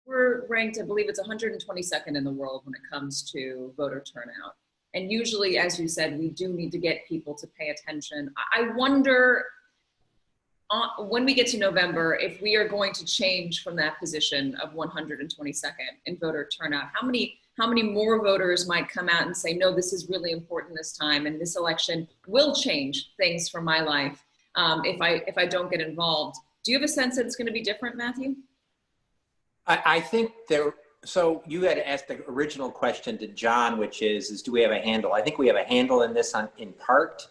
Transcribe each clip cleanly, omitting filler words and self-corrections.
We're ranked, I believe it's 122nd in the world when it comes to voter turnout. And usually, as you said, we do need to get people to pay attention. I wonder when we get to November, if we are going to change from that position of 122nd in voter turnout. How many more voters might come out and say, no, this is really important this time, and this election will change things for my life if I don't get involved. Do you have a sense that it's going to be different, Matthew? I think so you had asked the original question to John, which is do we have a handle? I think we have a handle in this in part,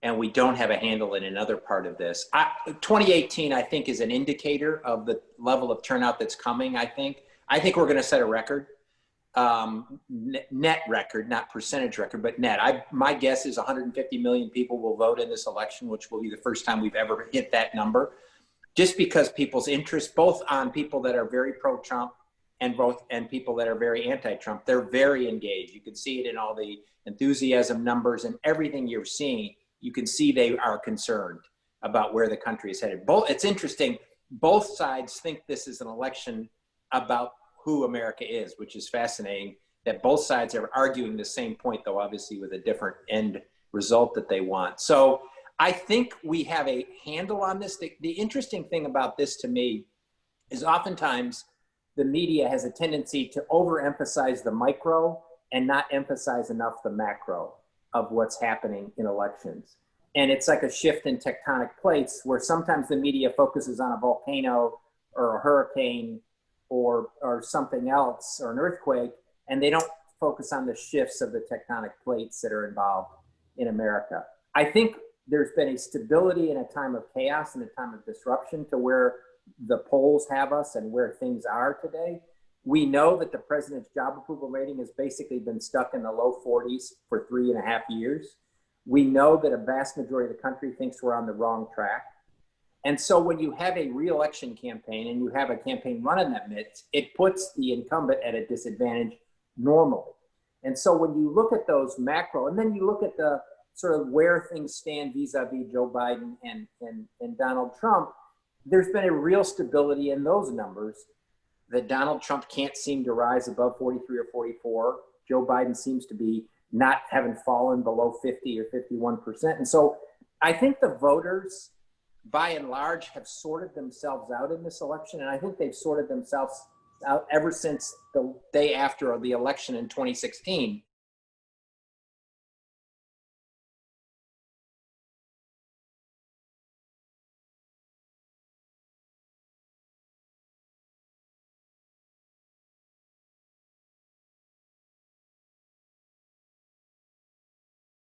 and we don't have a handle in another part of this. 2018, I think, is an indicator of the level of turnout that's coming, I think. I think we're going to set a record, net record, not percentage record, but net. My guess is 150 million people will vote in this election, which will be the first time we've ever hit that number. Just because people's interest, both on people that are very pro-Trump and people that are very anti-Trump, they're very engaged. You can see it in all the enthusiasm numbers and everything you're seeing. You can see they are concerned about where the country is headed. It's interesting. Both sides think this is an election about who America is, which is fascinating. That both sides are arguing the same point, though obviously with a different end result that they want. So I think we have a handle on this. The interesting thing about this to me is oftentimes the media has a tendency to overemphasize the micro and not emphasize enough the macro of what's happening in elections. And it's like a shift in tectonic plates where sometimes the media focuses on a volcano or a hurricane or something else or an earthquake, and they don't focus on the shifts of the tectonic plates that are involved in America. I think there's been a stability in a time of chaos and a time of disruption to where the polls have us and where things are today. We know that the president's job approval rating has basically been stuck in the low 40s for 3.5 years. We know that a vast majority of the country thinks we're on the wrong track. And so when you have a re-election campaign and you have a campaign run in that midst, it puts the incumbent at a disadvantage normally. And so when you look at those macro, and then you look at the sort of where things stand vis-a-vis Joe Biden and Donald Trump, there's been a real stability in those numbers that Donald Trump can't seem to rise above 43 or 44. Joe Biden seems to be not having fallen below 50 or 51%. And so I think the voters, by and large, have sorted themselves out in this election. And I think they've sorted themselves out ever since the day after the election in 2016.